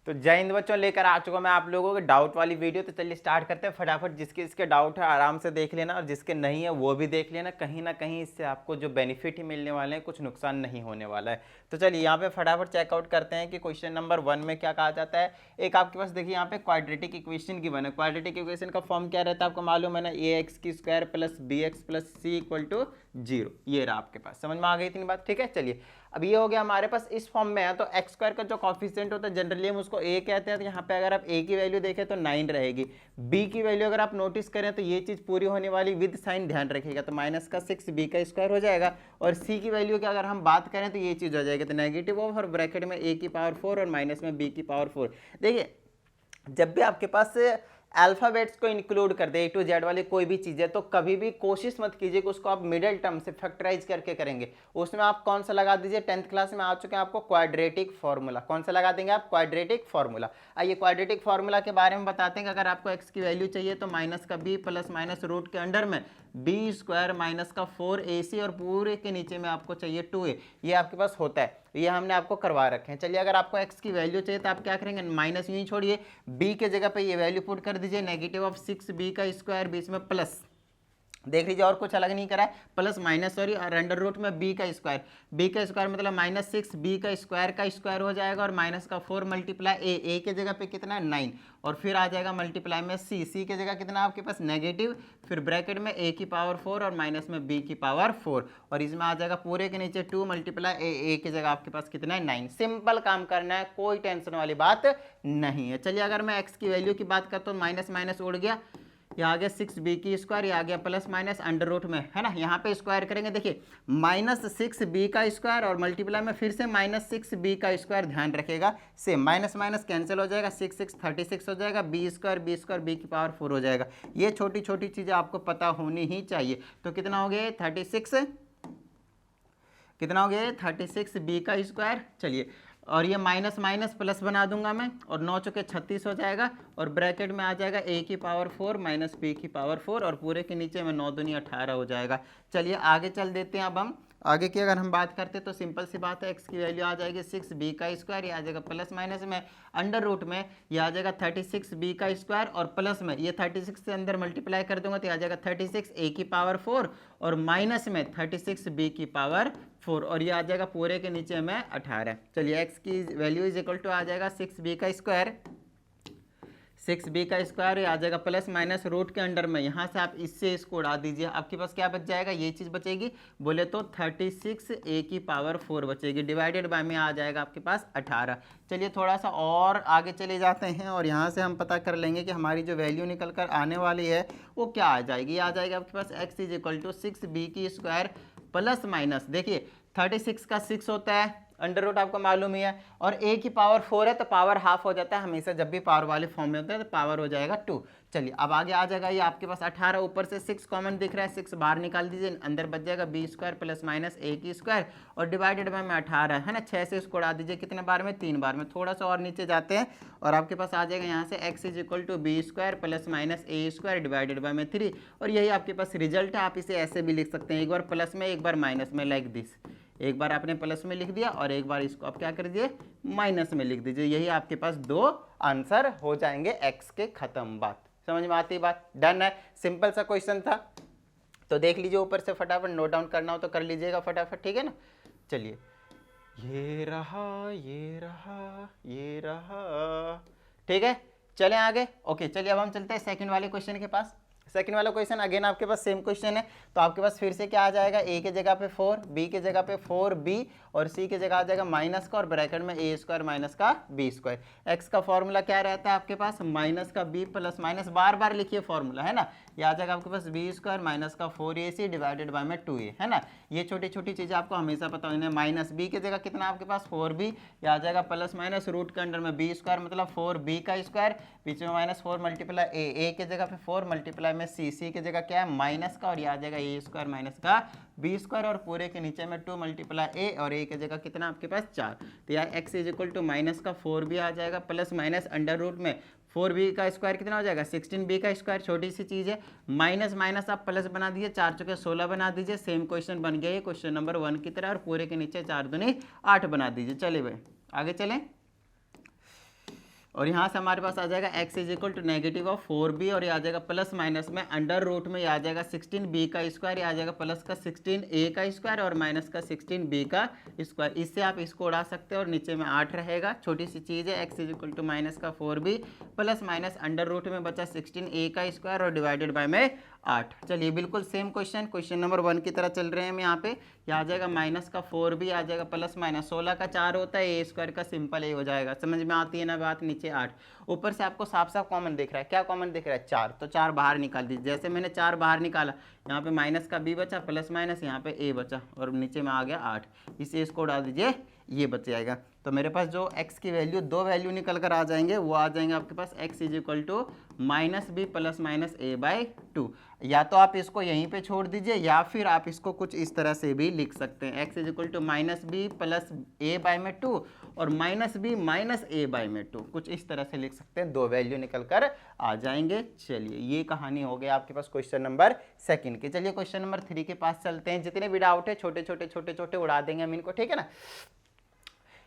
तो जय हिंद बच्चों, लेकर आ चुका मैं आप लोगों के डाउट वाली वीडियो। तो चलिए स्टार्ट करते हैं फटाफट। जिसके इसके डाउट है आराम से देख लेना, और जिसके नहीं है वो भी देख लेना। कहीं ना कहीं इससे आपको जो बेनिफिट ही मिलने वाले हैं, कुछ नुकसान नहीं होने वाला है। तो चलिए यहाँ पे फटाफट चेकआउट करते हैं कि क्वेश्चन नंबर 1 में क्या कहा जाता है। एक आपके पास देखिए यहाँ पे क्वाड्रेटिक इक्वेशन गिवन है। क्वाड्रेटिक इक्वेशन का फॉर्म क्या रहता है आपको मालूम है ना, ए एक्स की square plus b x plus c equal to 0। ये रहा आपके पास, समझ में आ गई इतनी बात। ठीक है, चलिए अब ये हो गया हमारे पास इस फॉर्म में है। तो एक्स स्क्वायर का जो कॉफिशिएंट होता है जनरली हम उसको ए कहते हैं। तो यहाँ पे अगर आप ए की वैल्यू देखें तो 9 रहेगी। बी की वैल्यू अगर आप नोटिस करें तो ये चीज़ पूरी होने वाली विद साइन ध्यान रखिएगा, तो माइनस का 6 बी का स्क्वायर हो जाएगा। और सी की वैल्यू की अगर हम बात करें तो ये चीज़ हो जाएगी, तो नेगेटिव ऑफ और ब्रैकेट में ए की पावर 4 और माइनस में बी की पावर 4। देखिए जब भी आपके पास अल्फ़ाबेट्स को इंक्लूड कर दे, ए टू जेड वाली कोई भी चीज़ें, तो कभी भी कोशिश मत कीजिए कि उसको आप मिडिल टर्म से फैक्टराइज करके करेंगे। उसमें आप कौन सा लगा दीजिए, 10th क्लास में आ चुके हैं आपको क्वाड्रेटिक फार्मूला। कौन सा लगा देंगे आप, क्वाड्रेटिक फार्मूला। आइए क्वाड्रेटिक फार्मूला के बारे में बताते हैं कि अगर आपको एक्स की वैल्यू चाहिए तो माइनस का बी प्लस माइनस रूट के अंडर में बी स्क्वायर माइनस का 4ac और पूरे के नीचे में आपको चाहिए 2a। ये आपके पास होता है, ये हमने आपको करवा रखे हैं। चलिए अगर आपको x की वैल्यू चाहिए तो आप क्या करेंगे, माइनस यूं ही छोड़िए, b के जगह पे ये वैल्यू पुट कर दीजिए, नेगेटिव ऑफ 6b का स्क्वायर, बीच में प्लस, देख लीजिए और कुछ अलग नहीं करा है, प्लस माइनस सॉरी, और अंडर रूट में b का स्क्वायर। b का स्क्वायर मतलब माइनस 6 b का स्क्वायर हो जाएगा, और माइनस का 4 मल्टीप्लाई a के जगह पे कितना है 9, और फिर आ जाएगा मल्टीप्लाई में c के जगह कितना आपके पास नेगेटिव, फिर ब्रैकेट में a की पावर 4 और माइनस में b की पावर 4, और इसमें आ जाएगा पूरे के नीचे 2 मल्टीप्लाई a के जगह आपके पास कितना है 9। सिंपल काम करना है, कोई टेंशन वाली बात नहीं है। चलिए अगर मैं x की वैल्यू की बात करता हूँ, माइनस माइनस उड़ गया, ये आ गया 6b की स्क्वायर, ये आ गया प्लस माइनस अंडर रूट में, है ना। यहाँ पे स्क्वायर करेंगे, देखिए माइनस 6b का स्क्वायर और मल्टीप्लाई में फिर से माइनस 6b का स्क्वायर, ध्यान रखिएगा सेम, माइनस माइनस कैंसिल हो जाएगा, 6 6 36 हो जाएगा, b स्क्वायर b की पावर 4 हो जाएगा। ये छोटी छोटी चीज़ें आपको पता होनी ही चाहिए। तो कितना हो गया 36, कितना हो गया 36b का स्क्वायर। चलिए और ये माइनस माइनस प्लस बना दूंगा मैं, और 9 चौके 36 हो जाएगा, और ब्रैकेट में आ जाएगा a की पावर 4 माइनस b की पावर 4, और पूरे के नीचे में 9 दूनी 18 हो जाएगा। चलिए आगे चल देते हैं। अब हम आगे की अगर हम बात करते हैं तो सिंपल सी बात है, x की वैल्यू आ जाएगी 6b का स्क्वायर, ये आ जाएगा प्लस माइनस में अंडर रूट में, ये आ जाएगा 36b का स्क्वायर, और प्लस में ये 36 से अंदर मल्टीप्लाई कर दूंगा तो आ जाएगा 36 a की पावर 4 और माइनस में 36b की पावर 4, और ये आ जाएगा पूरे के नीचे में 18। चलिए x की वैल्यू इज इक्वल टू आ जाएगा 6b का स्क्वायर, 6b का स्क्वायर, ये आ जाएगा प्लस माइनस रूट के अंडर में, यहाँ से आप इससे इसको उड़ा दीजिए, आपके पास क्या बच जाएगा, ये चीज़ बचेगी, बोले तो 36a की पावर 4 बचेगी, डिवाइडेड बाय में आ जाएगा आपके पास 18। चलिए थोड़ा सा और आगे चले जाते हैं, और यहाँ से हम पता कर लेंगे कि हमारी जो वैल्यू निकल कर आने वाली है वो क्या आ जाएगी। आ जाएगा आपके पास x is equal to 6b की स्क्वायर प्लस माइनस, देखिए 36 का 6 होता है, अंडर रूट आपको मालूम ही है, और a की पावर 4 है तो पावर हाफ हो जाता है हमेशा, जब भी पावर वाले फॉर्म में होता है तो पावर हो जाएगा 2। चलिए अब आगे आ जाएगा, ये आपके पास 18, ऊपर से 6 कॉमन दिख रहा है, 6 बाहर निकाल दीजिए, अंदर बच जाएगा b square plus minus a की स्क्वायर, और डिवाइडेड बाय में 18 है ना, 6 से इसको उड़ा दीजिए, कितने बार में 3 बार में। थोड़ा सा और नीचे जाते हैं और आपके पास आ जाएगा यहाँ से x is equal to b square plus minus a square divided by में 3, और यही आपके पास रिजल्ट है। आप इसे ऐसे भी लिख सकते हैं, एक बार प्लस में एक बार माइनस में, लाइक दिस, एक बार आपने प्लस में लिख दिया और एक बार इसको आप क्या कर दीजिए माइनस में लिख दीजिए। यही आपके पास 2 आंसर हो जाएंगे x के, खत्म बात। समझ में आती बात, डन है, सिंपल सा क्वेश्चन था। तो देख लीजिए ऊपर से, फटाफट नोट डाउन करना हो तो कर लीजिएगा फटाफट, ठीक है ना। चलिए ये रहा ये रहा ये रहा, ठीक है, चलें आगे। ओके चलिए अब हम चलते हैं सेकंड वाले क्वेश्चन के पास। सेकंड वाला क्वेश्चन अगेन आपके पास सेम क्वेश्चन है, तो आपके पास फिर से क्या आ जाएगा, a के जगह पे 4, b के जगह पे 4b, और c के जगह आ जाएगा माइनस का, और ब्रैकेट में a स्क्वायर माइनस का b स्क्वायर। x का फॉर्मूला क्या रहता है आपके पास, माइनस का b प्लस माइनस, बार बार लिखिए फॉर्मूला, है ना, ये आ जाएगा आपके पास b स्क्वायर माइनस का 4ac डिवाइडेड बाय में 2a, है ना। ये छोटी छोटी चीज़ें आपको हमेशा पता होनी है। माइनस b के जगह कितना आपके पास 4b, ये आ जाएगा प्लस माइनस रूट के अंडर में b स्क्वायर मतलब 4b का स्क्वायर, बीच में माइनस 4 मल्टीप्लाई a के जगह पे 4 मल्टीप्लाई में c के जगह क्या है माइनस का, और ये आ जाएगा a स्क्वायर माइनस का b स्क्वायर, और पूरे के नीचे में 2 मल्टीप्लाई a, और a के जगह कितना आपके पास 4। तो यार x is equal to minus का 4b आ जाएगा प्लस माइनस अंडर रूट में 4b का स्क्वायर कितना हो जाएगा 16b का स्क्वायर, छोटी सी चीज़ है, माइनस माइनस आप प्लस बना दीजिए, 4 चौके 16 बना दीजिए, सेम क्वेश्चन बन गया ये क्वेश्चन नंबर 1 की तरह, और पूरे के नीचे 4 दूनी 8 बना दीजिए। चलिए भाई आगे चलें। और यहाँ से हमारे पास आ जाएगा x is equal to negative of 4b, और ये आ जाएगा प्लस माइनस में अंडर रूट में ये आ जाएगा 16b का स्क्वायर, ये आ जाएगा प्लस का 16a का स्क्वायर और माइनस का 16b का स्क्वायर। इससे आप इसको उड़ा सकते हैं और नीचे में 8 रहेगा, छोटी सी चीज़ है। x is equal to minus का 4b plus minus under root में बचा 16a का स्क्वायर और डिवाइडेड बाय में 8। चलिए बिल्कुल सेम क्वेश्चन नंबर 1 की तरह चल रहे हैं हम यहाँ पे। यहाँ आ जाएगा माइनस का 4b आ जाएगा प्लस माइनस 16 का 4 होता है, ए स्क्वायर का सिंपल ए हो जाएगा। समझ में आती है ना बात? नीचे 8, ऊपर से आपको साफ साफ कॉमन दिख रहा है। क्या कॉमन दिख रहा है? 4, तो 4 बाहर निकाल दीजिए। जैसे मैंने 4 बाहर निकाला, यहाँ पे माइनस का b बचा प्लस माइनस यहाँ पे a बचा और नीचे में आ गया 8, इसे इसको डाल दीजिए, ये बच जाएगा। तो मेरे पास जो x की वैल्यू, दो वैल्यू निकल कर आ जाएंगे, वो आ जाएंगे आपके पास x is equal to minus b plus minus a by 2। या तो आप इसको यहीं पे छोड़ दीजिए या फिर आप इसको कुछ इस तरह से भी लिख सकते हैं, x is equal to minus b plus a by में 2 और minus b minus a by में 2, कुछ इस तरह से लिख सकते हैं। दो वैल्यू निकल कर आ जाएंगे। चलिए ये कहानी हो गई आपके पास क्वेश्चन नंबर 2 की। चलिए क्वेश्चन नंबर 3 के पास चलते हैं। जितने भी डाउट है छोटे छोटे उड़ा देंगे हम इनको, ठीक है ना।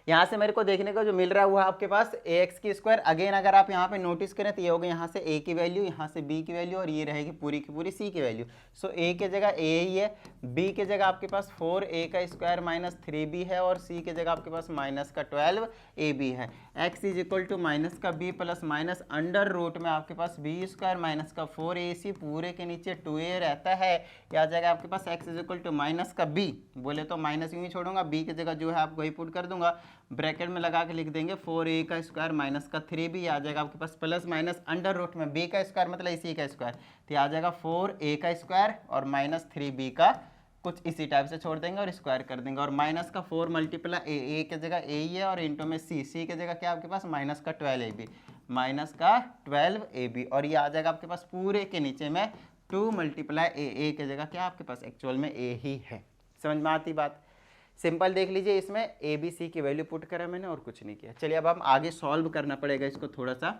यहाँ से मेरे को देखने को जो मिल रहा है वो आपके पास ax की स्क्वायर। अगेन अगर आप यहाँ पे नोटिस करें तो ये होगा यहाँ से a की वैल्यू, यहाँ से b की वैल्यू और ये रहेगी पूरी की पूरी c की वैल्यू। सो a की जगह a ही है, b की जगह आपके पास 4a का स्क्वायर माइनस 3b है और c की जगह आपके पास माइनस का 12ab है। x is equal to minus का b plus minus under root में आपके पास b स्क्वायर माइनस का 4ac पूरे के नीचे 2a रहता है। यह आ जाएगा आपके पास x is equal to minus का b, बोले तो माइनस यूँ ही छोड़ूंगा, b की जगह जो है आपको वही पुट कर दूंगा, ब्रैकेट में लगा के लिख देंगे 4a का स्क्वायर माइनस का 3b आ जाएगा आपके पास प्लस माइनस अंडर रूट में b का स्क्वायर मतलब इसी का स्क्वायर, तो आ जाएगा 4a का स्क्वायर और माइनस 3b का कुछ इसी टाइप से छोड़ देंगे और स्क्वायर कर देंगे। और माइनस का 4 मल्टीप्लाई a की जगह a ही है और इंटू में c की जगह क्या आपके पास माइनस का 12ab, माइनस का 12ab और ये आ जाएगा आपके पास पूरे के नीचे में 2 मल्टीप्लाई a की जगह क्या आपके पास एक्चुअल में a ही है। समझ में आती बात? सिंपल देख लीजिए, इसमें ए बी सी की वैल्यू पुट करा मैंने और कुछ नहीं किया। चलिए अब हम आगे सॉल्व करना पड़ेगा इसको थोड़ा सा।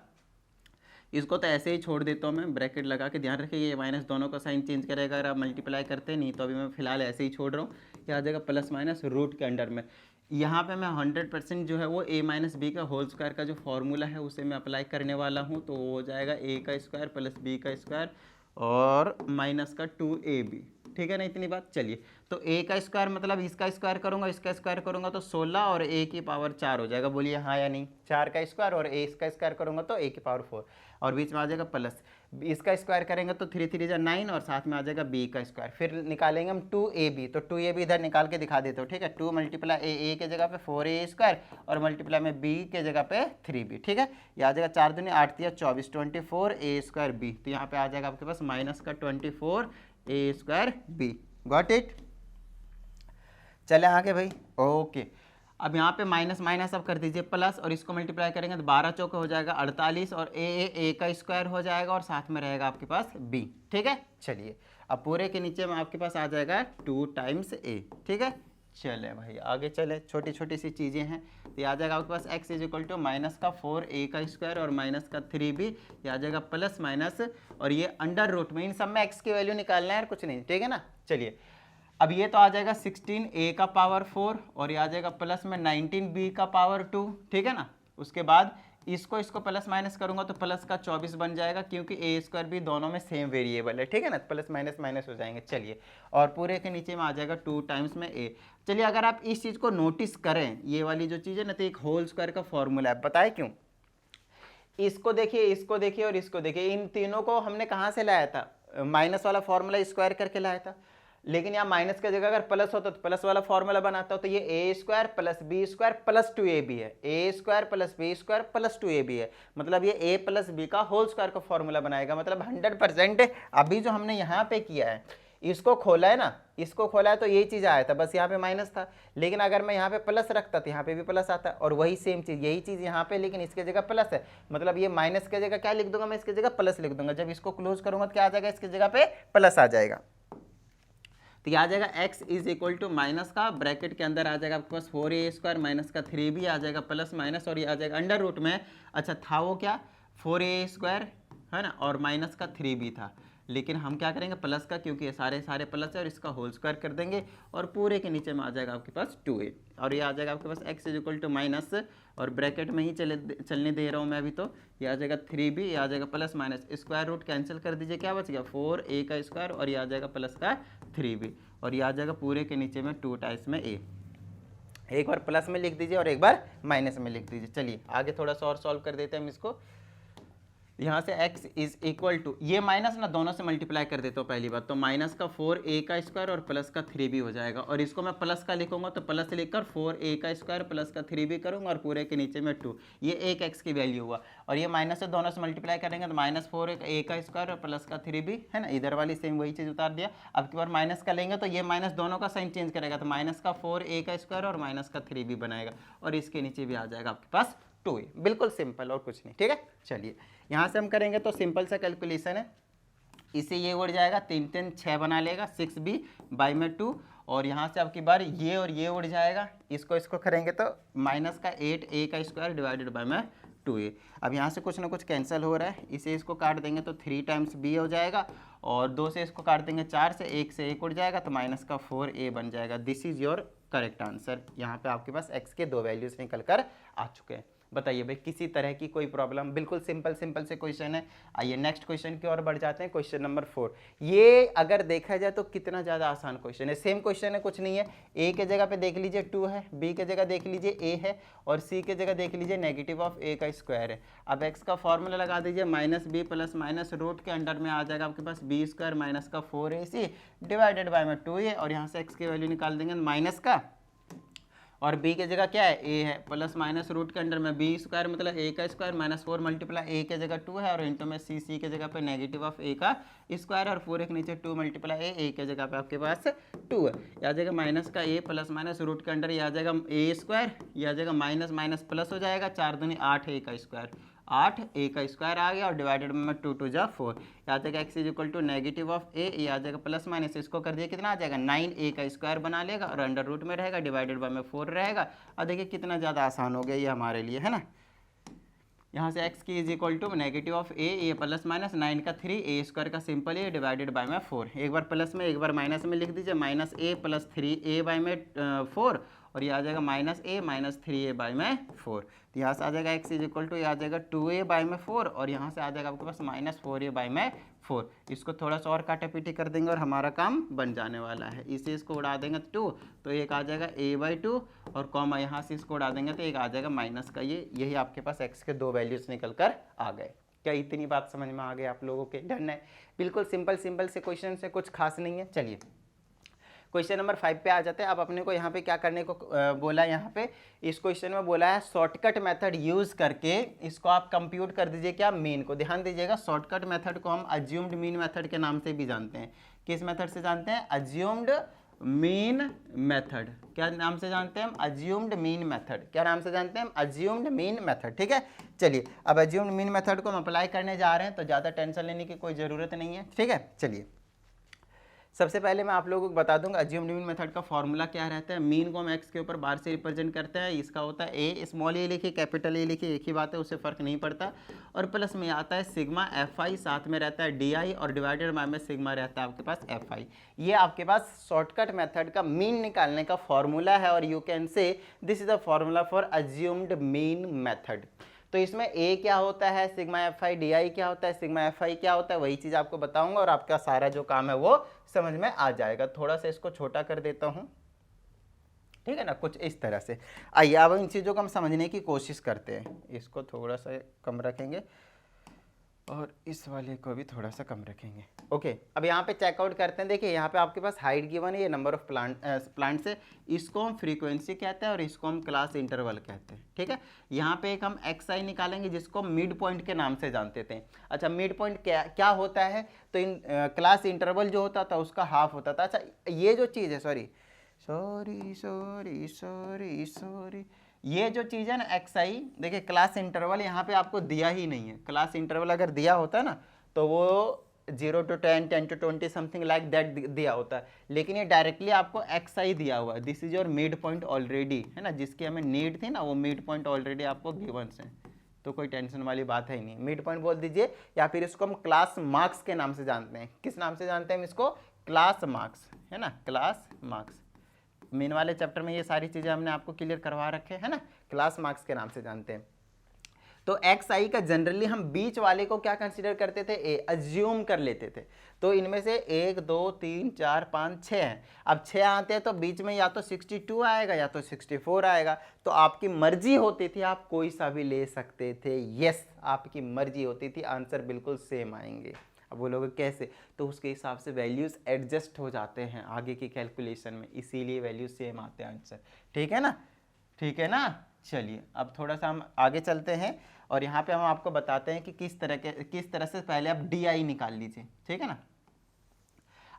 इसको तो ऐसे ही छोड़ देता हूँ मैं, ब्रैकेट लगा के। ध्यान रखिए ये माइनस दोनों का साइन चेंज करेगा अगर आप मल्टीप्लाई करते हैं, नहीं तो अभी मैं फिलहाल ऐसे ही छोड़ रहा हूँ। ये आ जाएगा प्लस माइनस रूट के अंडर में। यहाँ पे मैं 100% जो है वो a माइनस बी का होल स्क्वायर का जो फॉर्मूला है उसे मैं अप्लाई करने वाला हूँ। तो वो हो जाएगा a का स्क्वायर प्लस b का स्क्वायर और माइनस का 2ab, ठीक है ना इतनी बात। चलिए तो a का स्क्वायर मतलब इसका स्क्वायर करूंगा, इसका स्क्वायर करूंगा तो 16 और a की पावर 4 हो जाएगा। बोलिए हाँ या नहीं? 4 का स्क्वायर और a इसका स्क्वायर करूंगा तो a की पावर 4 और बीच में आ जाएगा प्लस, इसका स्क्वायर करेंगे तो 3 3 जा 9 और साथ में आ जाएगा b का स्क्वायर। फिर निकालेंगे हम 2ab, तो 2ab इधर निकाल के दिखा देते हो, ठीक है। 2 मल्टीप्लाई a के जगह पे 4a स्क्वायर और मल्टीप्लाई में b के जगह पे 3b, ठीक है। ये आ जाएगा 4 दूनी 8 या 24, 24a स्क्वायर b, तो यहाँ पे आ जाएगा आपके पास माइनस का 24a square b। Got it? चले आगे भाई, ओके। अब यहाँ पे माइनस माइनस अब कर दीजिए प्लस और इसको मल्टीप्लाई करेंगे तो 12 चौके हो जाएगा 48 और a का स्क्वायर हो जाएगा और साथ में रहेगा आपके पास b, ठीक है। चलिए अब पूरे के नीचे में आपके पास आ जाएगा 2 टाइम्स a, ठीक है। चले भाई आगे चले, छोटी छोटी सी चीज़ें हैं। तो ये आ जाएगा आपके पास x is equal to minus का 4a का स्क्वायर और माइनस का 3b, ये आ जाएगा प्लस माइनस और ये अंडर रूट में, इन सब में x की वैल्यू निकालना है यार, कुछ नहीं, ठीक है ना। चलिए अब ये तो आ जाएगा 16a का पावर 4 और ये आ जाएगा प्लस में 19b का पावर 2, ठीक है ना। उसके बाद इसको प्लस माइनस करूंगा तो प्लस का 24 बन जाएगा क्योंकि a स्क्वायर भी दोनों में सेम वेरिएबल है, ठीक है ना। प्लस माइनस माइनस हो जाएंगे। चलिए और पूरे के नीचे में आ जाएगा 2 टाइम्स में a। चलिए अगर आप इस चीज़ को नोटिस करें, ये वाली जो चीज़ है ना, तो एक होल स्क्वायर का फॉर्मूला है। बताए क्यों? इसको देखिए, इसको देखिए और इसको देखिए, इन तीनों को हमने कहाँ से लाया था? माइनस वाला फॉर्मूला स्क्वायर करके लाया था। लेकिन यहाँ माइनस की जगह अगर प्लस होता तो प्लस वाला फॉर्मूला बनाता हो, तो ये a square plus b square plus 2ab है, a square plus b square plus 2ab है, मतलब ये a प्लस बी का होल स्क्वायर का फॉर्मूला बनाएगा। मतलब 100% अभी जो हमने यहाँ पे किया है, इसको खोला है ना, इसको खोला है तो यही चीज़ आया था, बस यहाँ पे माइनस था। लेकिन अगर मैं यहाँ पे प्लस रखता तो यहाँ पे भी प्लस आता, और वही सेम चीज़ यही चीज़ यहाँ पे, लेकिन इसके जगह प्लस है। मतलब ये माइनस की जगह क्या लिख दूंगा मैं? इसकी जगह प्लस लिख दूंगा। जब इसको क्लोज करूंगा तो क्या आ जाएगा? इसकी जगह पे प्लस आ जाएगा। तो ये आ जाएगा x is equal to minus का, ब्रैकेट के अंदर आ जाएगा आपके पास 4a स्क्वायर माइनस का 3b आ जाएगा प्लस माइनस और ये आ जाएगा अंडर रूट में। अच्छा था वो क्या? 4a स्क्वायर है ना और माइनस का 3b था, लेकिन हम क्या करेंगे प्लस का, क्योंकि ये सारे सारे प्लस है और इसका होल स्क्वायर कर देंगे और पूरे के नीचे में आ जाएगा आपके पास 2a और ये आ जाएगा आपके पास x is equal to minus और ब्रैकेट में ही चलने दे रहा हूँ मैं अभी, तो ये आ जाएगा 3b, ये आ जाएगा plus minus square root cancel कर दीजिए, क्या बच गया 4a का स्क्वायर और ये आ जाएगा प्लस का 3b और ये आ जाएगा पूरे के नीचे में 2 टाइम्स में a। एक बार प्लस में लिख दीजिए और एक बार माइनस में लिख दीजिए। चलिए आगे थोड़ा सा और सॉल्व कर देते हैं हम इसको। यहाँ से x इज इक्वल टू, ये माइनस ना दोनों से मल्टीप्लाई कर देता हूँ पहली बात, तो माइनस का 4a का स्क्वायर और प्लस का 3b हो जाएगा और इसको मैं प्लस का लिखूंगा तो प्लस लिखकर 4a का स्क्वायर प्लस का 3b करूंगा और पूरे के नीचे में 2, ये एक x की वैल्यू हुआ और ये माइनस से दोनों से मल्टीप्लाई करेंगे तो माइनस 4a का स्क्वायर और प्लस का 3b है ना, इधर वाली सेम वही चीज़ उतार दिया। अब की बार माइनस का लेंगे तो ये माइनस दोनों का साइन चेंज करेगा तो माइनस का 4a का स्क्वायर और माइनस का 3b बनाएगा और इसके नीचे भी आ जाएगा आपके पास 2a। बिल्कुल सिंपल और कुछ नहीं, ठीक है। चलिए यहाँ से हम करेंगे तो सिंपल सा कैलकुलेशन है, इसे ये उड़ जाएगा 3 3 6 बना लेगा 6b बाई में 2 और यहाँ से आपकी बार ये और ये उड़ जाएगा, इसको करेंगे तो माइनस का 8a का स्क्वायर डिवाइडेड बाई में 2a। अब यहाँ से कुछ ना कुछ कैंसिल हो रहा है, इसे इसको काट देंगे तो 3 टाइम्स b हो जाएगा और 2 से इसको काट देंगे 4 से 1 से 1 उड़ जाएगा तो माइनस का 4a बन जाएगा। This is your correct answer. यहाँ पे आपके पास x के 2 वैल्यूज निकल कर आ चुके हैं। बताइए भाई किसी तरह की कोई प्रॉब्लम? बिल्कुल सिंपल से क्वेश्चन है। आइए नेक्स्ट क्वेश्चन की ओर बढ़ जाते हैं। क्वेश्चन नंबर 4, ये अगर देखा जाए तो कितना ज़्यादा आसान क्वेश्चन है। सेम क्वेश्चन है, कुछ नहीं है। ए के जगह पे देख लीजिए 2 है, बी के जगह देख लीजिए a है और सी के जगह देख लीजिए नेगेटिव ऑफ a का स्क्वायर है। अब x का फॉर्मूला लगा दीजिए, minus b plus minus root के अंडर में आ जाएगा आपके पास b स्क्वायर माइनस का 4ac डिवाइडेड बाय में 2a और यहाँ से x की वैल्यू निकाल देंगे माइनस का और b की जगह क्या है a है प्लस माइनस रूट के अंडर में b स्क्वायर मतलब a का स्क्वायर माइनस 4 मल्टीप्लाई a के जगह 2 है और इंटू में c के जगह पे नेगेटिव ऑफ a का स्क्वायर और पूरे के नीचे 2 मल्टीप्लाई a के जगह पे आपके पास 2 है। यह आ जाएगा माइनस का a प्लस माइनस रूट के अंडर, यह आ जाएगा a स्क्वायर, यह आ जाएगा माइनस माइनस प्लस हो जाएगा 4 दूनी 8 a का स्क्वायर, 8 a का स्क्वायर आ गया और डिवाइडेड में 2 2 जा 4, यहाँ जाएगा x is equal to negative of a, ये आ जाएगा प्लस माइनस, इसको कर दिया कितना आ जाएगा 9a का स्क्वायर बना लेगा और अंडर रूट में रहेगा डिवाइडेड बाय में 4 रहेगा। और देखिए कितना ज़्यादा आसान हो गया ये हमारे लिए, है ना। यहाँ से x की is equal to negative of a, ये प्लस माइनस 9 का 3 a स्क्वायर का सिंपल है डिवाइडेड बाय में 4, एक बार प्लस में एक बार माइनस में लिख दीजिए, minus a plus 3a bye में 4 और ये आ जाएगा minus a minus 3a bye में 4। तो यहाँ से आ जाएगा x इज इक्वल टू, ये आ जाएगा 2a बाय में 4 और यहाँ से आ जाएगा आपके पास माइनस 4a बाय में 4। इसको थोड़ा सा और काटा पीटी कर देंगे और हमारा काम बन जाने वाला है। इसे इसको उड़ा देंगे 2 तो एक आ जाएगा a बाई 2 और कॉमा यहाँ से इसको उड़ा देंगे तो एक आ जाएगा माइनस का ये, यही आपके पास x के 2 वैल्यूज निकल कर आ गए। क्या इतनी बात समझ में आ गई आप लोगों के? डन है, बिल्कुल सिंपल से क्वेश्चन से कुछ खास नहीं है। चलिए क्वेश्चन नंबर 5 पे आ जाते हैं। अब अपने को यहाँ पे क्या करने को बोला है, यहाँ पे इस क्वेश्चन में बोला है शॉर्टकट मेथड यूज करके इसको आप कंप्यूट कर दीजिए क्या मीन को। ध्यान दीजिएगा, शॉर्टकट मेथड को हम अज्यूम्ड मीन मेथड के नाम से भी जानते हैं। किस मेथड से जानते हैं? Assumed mean method. क्या नाम से जानते हैं हम? Assumed mean method. क्या नाम से जानते हैं हम? Assumed mean method. ठीक है, चलिए अब अज्यूम्ड मीन मेथड को हम अप्लाई करने जा रहे हैं तो ज़्यादा टेंशन लेने की कोई ज़रूरत नहीं है। ठीक है, चलिए सबसे पहले मैं आप लोगों को बता दूंगा अज्यूम्ड मीन मेथड का फॉर्मूला क्या रहता है। मीन को हम एक्स के ऊपर बार से रिप्रेजेंट करते हैं, इसका होता है ए, स्मॉल ए लिखिए कैपिटल ए लिखिए, एक ही बात है, उससे फ़र्क नहीं पड़ता। और प्लस में आता है सिग्मा एफ आई, साथ में रहता है डी आई और डिवाइडेड बाय में सिग्मा रहता है आपके पास एफ आई। ये आपके पास शॉर्टकट मेथड का मीन निकालने का फॉर्मूला है और you can say this is a formula for assumed mean method. तो इसमें ए क्या होता है, sigma F I, D I क्या होता है, सिग्मा एफ आई क्या होता है, वही चीज़ आपको बताऊंगा और आपका सारा जो काम है वो समझ में आ जाएगा। थोड़ा सा इसको छोटा कर देता हूँ, ठीक है ना, कुछ इस तरह से। आइए अब इन चीज़ों को हम समझने की कोशिश करते हैं। इसको थोड़ा सा कम रखेंगे और इस वाले को भी थोड़ा सा कम रखेंगे। ओके, अब यहाँ पे चेकआउट करते हैं। देखिए यहाँ पे आपके पास हाइट गिवन है, ये नंबर ऑफ प्लांट्स है, इसको हम फ्रीक्वेंसी कहते हैं और इसको हम क्लास इंटरवल कहते हैं। ठीक है, यहाँ पे एक हम एक्स आई निकालेंगे जिसको मिड पॉइंट के नाम से जानते थे। अच्छा, मिड पॉइंट क्या होता है? तो इन क्लास इंटरवल जो होता था उसका हाफ होता था। अच्छा, ये जो चीज़ है, सॉरी ये जो चीज़ है ना एक्स आई, देखिए क्लास इंटरवल यहाँ पे आपको दिया ही नहीं है। क्लास इंटरवल अगर दिया होता ना तो वो 0 to 10, 10 to 20 something like that दिया होता है, लेकिन ये डायरेक्टली आपको एक्स आई दिया हुआ है। This is your mid point already, है ना, जिसकी हमें नीड थी ना वो मिड पॉइंट ऑलरेडी आपको गिवन है। तो कोई टेंशन वाली बात है ही नहीं, मिड पॉइंट बोल दीजिए, या फिर इसको हम क्लास मार्क्स के नाम से जानते हैं। किस नाम से जानते हैं हम इसको? क्लास मार्क्स, है ना, क्लास मार्क्स। मेन वाले चैप्टर में ये सारी चीज़ें हमने आपको क्लियर करवा रखे है ना, क्लास मार्क्स के नाम से जानते हैं। तो एक्स आई का जनरली हम बीच वाले को क्या कंसीडर करते थे? ए, अज्यूम कर लेते थे। तो इनमें से 1 2 3 4 5 6 हैं। अब 6 आते हैं तो बीच में या तो 62 आएगा या तो 64 आएगा। तो आपकी मर्जी होती थी, आप कोई सा भी ले सकते थे। यस, आपकी मर्जी होती थी, आंसर बिल्कुल सेम आएंगे। अब बोलोगे कैसे? तो उसके हिसाब से वैल्यूज एडजस्ट हो जाते हैं आगे की कैलकुलेशन में, इसीलिए वैल्यूज सेम आते हैं आंसर। ठीक है ना, ठीक है ना। चलिए अब थोड़ा सा हम आगे चलते हैं और यहाँ पे हम आपको बताते हैं कि किस तरह से पहले आप डी आई निकाल लीजिए। ठीक है ना।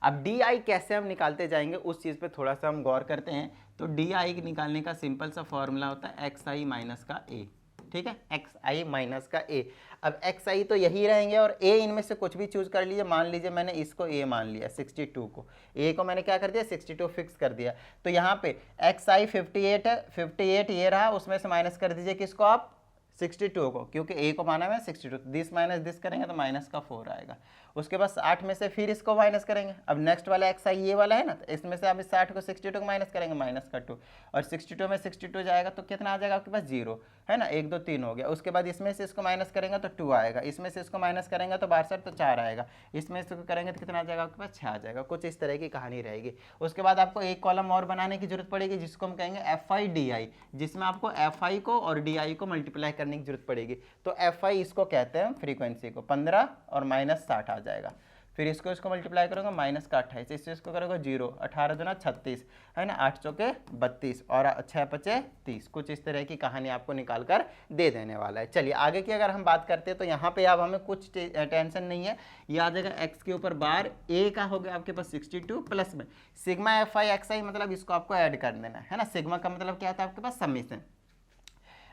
अब डी आई कैसे हम निकालते जाएंगे उस चीज़ पे थोड़ा सा हम गौर करते हैं। तो डी आई निकालने का सिंपल सा फॉर्मूला होता है एक्स आई माइनस का ए। ठीक है, एक्स आई माइनस का ए। अब एक्स आई तो यही रहेंगे और ए इनमें से कुछ भी चूज कर लीजिए। मान लीजिए मैंने इसको ए मान लिया, 62 को, ए को मैंने क्या कर दिया? 62 फिक्स कर दिया। तो यहाँ पे एक्स आई 58 है, 58 ये रहा, उसमें से माइनस कर दीजिए किसको आप? 62 को, क्योंकि ए को माना है 62। दिस माइनस दिस करेंगे तो माइनस का 4 आएगा। उसके बाद 60 में से फिर इसको माइनस करेंगे। अब नेक्स्ट वाला एक्स आई ये वाला है ना, तो इसमें से आप इस 60 को 62 को माइनस करेंगे, माइनस का 2, और 62 में 62 जाएगा तो कितना आ जाएगा आपके पास? 0, है ना। 1 2 3 हो गया। उसके बाद इसमें से इसको माइनस करेंगे तो 2 आएगा, इसमें से इसको माइनस करेंगे तो 62 तो 4 आएगा, इसमें से करेंगे तो कितना आ जाएगा आपके पास? 6 आ जाएगा। कुछ इस तरह की कहानी रहेगी। उसके बाद आपको एक कॉलम और बनाने की जरूरत पड़ेगी जिसको हम कहेंगे एफ आई डी आई, जिसमें आपको एफ आई को और डी आई को मल्टीप्लाई करने की जरूरत पड़ेगी। तो एफ आई इसको कहते हैं फ्रीक्वेंसी को, 15 और माइनस 60 आ जाएगा। फिर इसको मल्टीप्लाई करोगे माइनस का 28, इससे इसको करोगे 0, 18 दूना 36, है ना, 8 चौके 32 और 6 पचे 30। कुछ इस तरह की कहानी आपको निकाल कर दे देने वाला है। चलिए आगे की अगर हम बात करते हैं तो यहाँ पे अब हमें कुछ टेंशन नहीं है। ये आ जाएगा एक्स के ऊपर बार, ए का हो गया आपके पास 62 प्लस में सिग्मा एफ आई एक्स आई, मतलब इसको आपको ऐड कर देना है ना। सिग्मा का मतलब क्या था आपके पास? समीशन।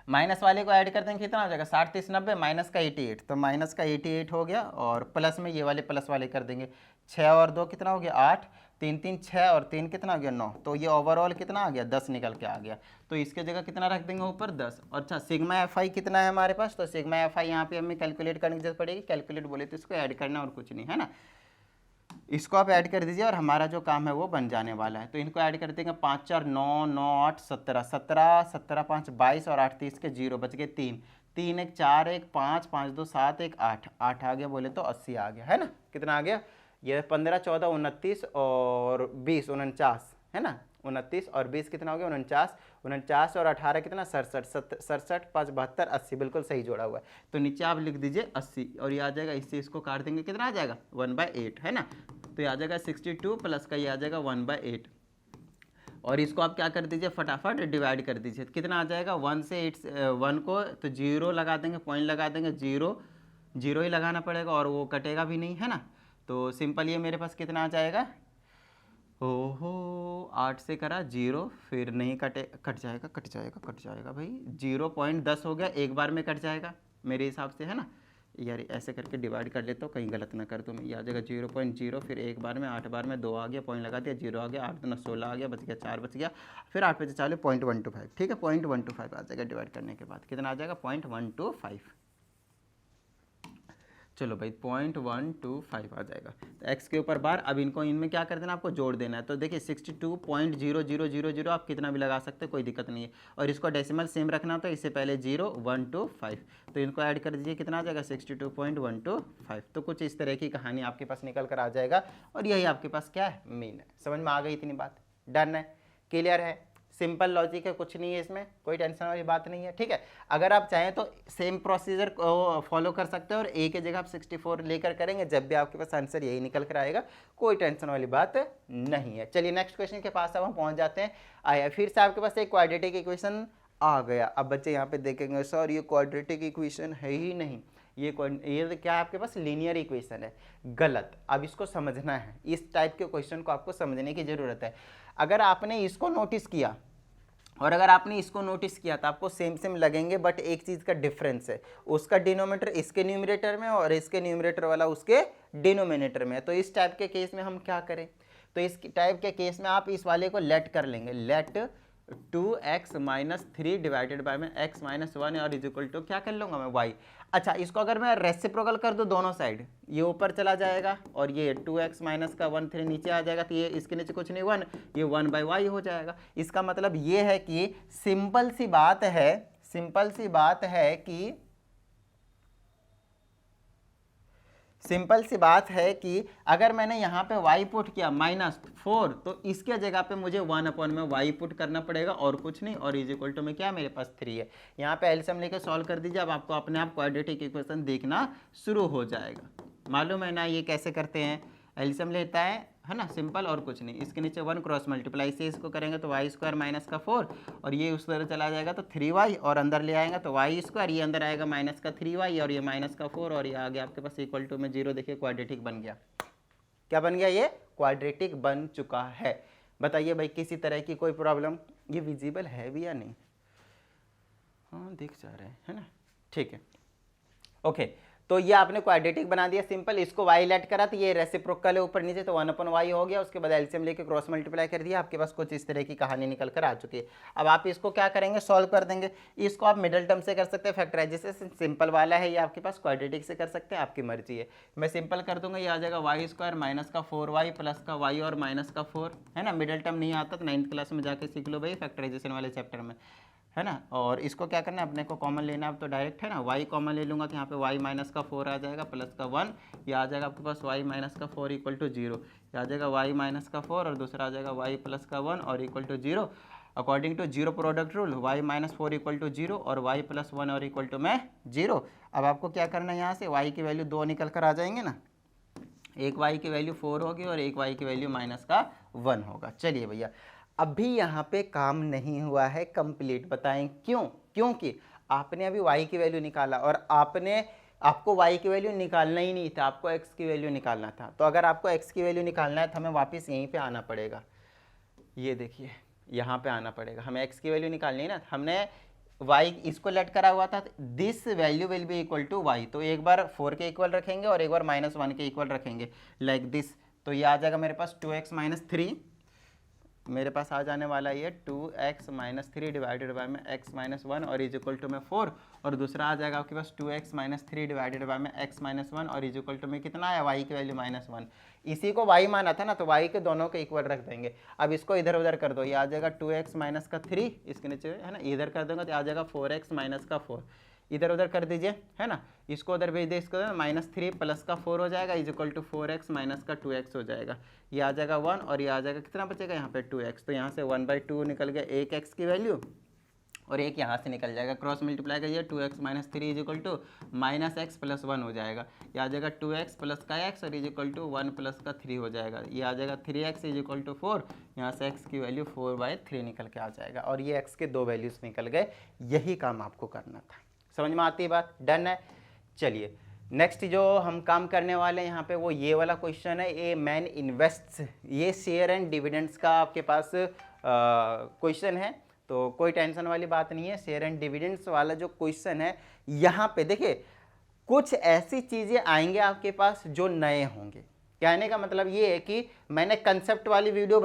माइनस वाले को ऐड कर देंगे कितना हो जाएगा? 60 30 90, माइनस का 88, तो माइनस का 88 हो गया। और प्लस में ये वाले प्लस वाले कर देंगे, 6 और 2 कितना हो गया? 8, 3 3 6 और 3 कितना हो गया? 9। तो ये ओवरऑल कितना आ गया? 10 निकल के आ गया। तो इसके जगह कितना रख देंगे ऊपर? 10। अच्छा, सिग्मा एफ आई कितना है हमारे पास? तो सिग्मा एफ आई यहाँ पे हमें कैलकुलेट करने की जरूरत पड़ेगी। कैलकुलेट बोले तो इसको ऐड करना और कुछ नहीं, है ना। इसको आप ऐड कर दीजिए और हमारा जो काम है वो बन जाने वाला है। तो इनको ऐड कर देंगे, 5 4 9 9 8 17 17 17 5 22 और 8 30 के 0 बच गए 3 3 1 4 1 5 5 2 7 1 8 8 आ गया, बोले तो 80 आ गया, है ना। कितना आ गया? ये 15 14 29 और 20 49, है ना। 29 और 20 कितना हो गया? 49 49 और 18 कितना? 67 67 5 72 80, बिल्कुल सही जोड़ा हुआ है। तो नीचे आप लिख दीजिए 80 और ये आ जाएगा, इससे इसको काट देंगे, कितना आ जाएगा? 1/8, है ना। तो ये आ जाएगा 62 प्लस का ये आ जाएगा 1/8 और इसको आप क्या कर दीजिए? फटाफट डिवाइड कर दीजिए। कितना आ जाएगा? 1 से 8 1 को तो 0 लगा देंगे, पॉइंट लगा देंगे, 0 0 ही लगाना पड़ेगा और वो कटेगा भी नहीं, है ना। तो सिंपल ये मेरे पास कितना आ जाएगा? ओहो, 8 से करा 0, फिर नहीं कट जाएगा भाई, 0.10 हो गया, एक बार में कट जाएगा मेरे हिसाब से, है ना। यार ऐसे करके डिवाइड कर लेता हूँ, कहीं गलत ना कर दूँ मैं। ये आ जाएगा 0.0, फिर एक बार में 8 बार में 2 आ गया, पॉइंट लगा दिया, 0 आ गया, 8 दूना 16 आ गया, बच गया 4 बच गया, फिर 8 पे से चालू 0.125, ठीक है। 0.125 आ जाएगा डिवाइड करने के बाद, कितना आ जाएगा? 0.125। चलो भाई 0.125 आ जाएगा। तो x के ऊपर बार, अब इनको इनमें क्या कर देना? आपको जोड़ देना है। तो देखिए 62.0000 आप कितना भी लगा सकते हैं, कोई दिक्कत नहीं है। और इसको डेसिमल सेम रखना तो इससे पहले 0.125, तो इनको ऐड कर दीजिए, कितना आ जाएगा? 62.125। तो कुछ इस तरह की कहानी आपके पास निकल कर आ जाएगा और यही आपके पास क्या है? मीन है। समझ में आ गई इतनी बात? डन है, क्लियर है, सिंपल लॉजिक है, कुछ नहीं है इसमें, कोई टेंशन वाली बात नहीं है, ठीक है। अगर आप चाहें तो सेम प्रोसीजर को फॉलो कर सकते हो और ए की जगह आप 64 लेकर करेंगे, जब भी आपके पास आंसर यही निकल कर आएगा, कोई टेंशन वाली बात नहीं है। चलिए नेक्स्ट क्वेश्चन के पास अब हम पहुंच जाते हैं। आया फिर से आपके पास एक क्वाड्रेटिक इक्वेशन आ गया। अब बच्चे यहाँ पे देखेंगे सर ये क्वाड्रेटिक इक्वेशन है ही नहीं, ये क्या है आपके पास? लीनियर इक्वेशन है। गलत। अब इसको समझना है, इस टाइप के क्वेश्चन को आपको समझने की जरूरत है। अगर आपने इसको नोटिस किया और अगर आपने इसको नोटिस किया तो आपको सेम सेम लगेंगे, बट एक चीज का डिफरेंस है, उसका डिनोमिनेटर इसके न्यूमरेटर में और इसके न्यूमरेटर वाला उसके डिनोमिनेटर में। तो इस टाइप के केस में हम क्या करें? तो इस टाइप के केस में आप इस वाले को लेट कर लेंगे, let 2x minus 3 divided by में x माइनस 1 और इज इक्वल टू क्या कर लूँगा मैं y। अच्छा, इसको अगर मैं रेसिप्रोकल कर दूँ दोनों साइड, ये ऊपर चला जाएगा और ये 2x माइनस का 1 3 नीचे आ जाएगा, तो ये इसके नीचे कुछ नहीं 1, ये 1/y हो जाएगा। इसका मतलब ये है कि सिंपल सी बात है कि अगर मैंने यहाँ पे y पुट किया -4, तो इसके जगह पे मुझे 1 में y पुट करना पड़ेगा और कुछ नहीं, और इज इक्वल टू में क्या मेरे पास 3 है। यहाँ पे एलसीएम लेके सॉल्व कर दीजिए, अब आपको अपने आप क्वाड्रेटिक इक्वेशन देखना शुरू हो जाएगा। मालूम है ना ये कैसे करते हैं, एलसीएम लेता है ना, सिंपल और कुछ नहीं। इसके नीचे 1 क्रॉस मल्टीप्लाई से इसको करेंगे तो y स्क्वायर माइनस का 4, और ये उस तरह चला जाएगा तो 3y, और अंदर ले आएगा तो y स्क्वायर, ये अंदर आएगा माइनस का 3y और ये माइनस का 4, और ये आ गया आपके पास इक्वल टू में 0। देखिए क्वाड्रेटिक बन गया। क्या बन गया, ये क्वाड्रेटिक बन चुका है। बताइए भाई किसी तरह की कोई प्रॉब्लम, ये विजिबल है भी या नहीं? हाँ दिख जा रहे हैं, है ना, ठीक है, ओके। तो ये आपने क्वाड्रेटिक बना दिया सिंपल, इसको y लेट करा तो ये रेसिप्रोकल है ऊपर नीचे, तो 1/y हो गया। उसके बाद एलसीएम लेके क्रॉस मल्टीप्लाई कर दिया, आपके पास कुछ इस तरह की कहानी निकल कर आ चुकी है। अब आप इसको क्या करेंगे, सॉल्व कर देंगे। इसको आप मिडिल टर्म से कर सकते हैं, फैक्टराइजेशन सिंपल वाला है, ये आपके पास क्वाड्रेटिक से कर सकते हैं, आपकी मर्जी है। मैं सिंपल कर दूंगा, ये आ जाएगा y स्क्वायर माइनस का 4y प्लस का y और माइनस का 4, है ना। मिडिल टर्म नहीं आता तो 9th क्लास में जाके सीख लो भाई, फैक्टराइजेशन वाले चैप्टर में, है ना। और इसको क्या करना है, अपने को कॉमन लेना है, अब तो डायरेक्ट है ना, y कॉमन ले लूँगा तो यहाँ पे y माइनस का 4 आ जाएगा प्लस का 1, ये आ जाएगा आपके पास y माइनस का 4 इक्वल टू 0, ये आ जाएगा y माइनस का 4 और दूसरा आ जाएगा y प्लस का 1 और equal to 0। According to zero product rule y minus 4 equal to 0 और y प्लस 1 और इक्वल टू में 0। अब आपको क्या करना है, यहाँ से y की वैल्यू 2 निकल कर आ जाएंगे ना, एक y की वैल्यू 4 होगी और एक y की वैल्यू माइनस का 1 होगा। चलिए भैया, अभी यहाँ पे काम नहीं हुआ है कंप्लीट, बताएं क्यों? क्योंकि आपने अभी y की वैल्यू निकाला और आपको y की वैल्यू निकालना ही नहीं था, आपको x की वैल्यू निकालना था। तो अगर आपको x की वैल्यू निकालना है तो हमें वापस यहीं पे आना पड़ेगा, ये देखिए यहाँ पे आना पड़ेगा, हमें x की वैल्यू निकालनी है ना। हमने y इसको लेट करा हुआ था, this value will be equal to y, तो एक बार 4 के इक्वल रखेंगे और एक बार -1 के इक्वल रखेंगे, लाइक दिस। तो ये आ जाएगा मेरे पास 2x माइनस 3, मेरे पास आ जाने वाला ये 2x माइनस 3 डिवाइडेड बाय में x माइनस 1 और इज इक्वल टू में 4, और दूसरा आ जाएगा आपके पास 2x माइनस 3 डिवाइडेड बाय में x माइनस 1 और इज इक्वल टू में कितना आया, y की वैल्यू -1। इसी को y माना था ना, तो y के दोनों के इक्वल रख देंगे। अब इसको इधर उधर कर दो, ये आ जाएगा 2x माइनस का 3, इसके नीचे है ना, इधर कर दूंगा तो आ जाएगा 4x माइनस का 4, इधर उधर कर दीजिए, है ना। इसको उधर भेज दे, इसको -3 प्लस का 4 हो जाएगा is equal to 4x minus का 2x हो जाएगा, ये आ जाएगा 1 और ये आ जाएगा कितना बचेगा यहाँ पे 2x, तो यहाँ से 1/2 निकल गया, एक x की वैल्यू और एक यहाँ से निकल जाएगा, क्रॉस मल्टीप्लाई करिए 2x minus 3 is equal to -x plus 1 हो जाएगा, ये आ जाएगा 2x प्लस का x और इज इक्वल टू 1 प्लस का 3 हो जाएगा, ये आ जाएगा 3x इज इक्वल टू 4, यहाँ से x की वैल्यू 4/3 निकल के आ जाएगा, और ये x के 2 वैल्यूज निकल गए। यही काम आपको करना था, समझ में आती है बात, डन है। चलिए नेक्स्ट जो हम काम करने वाले हैं यहाँ पे वो ये वाला क्वेश्चन है, ए मैन इन्वेस्ट्स, ये शेयर एंड डिविडेंड्स का आपके पास क्वेश्चन है, तो कोई टेंशन वाली बात नहीं है। शेयर एंड डिविडेंड्स वाला जो क्वेश्चन है, यहाँ पे देखिए कुछ ऐसी चीज़ें आएंगे आपके पास जो नए होंगे। कहने का मतलब ये है कि मैंने कंसेप्ट वाली वीडियो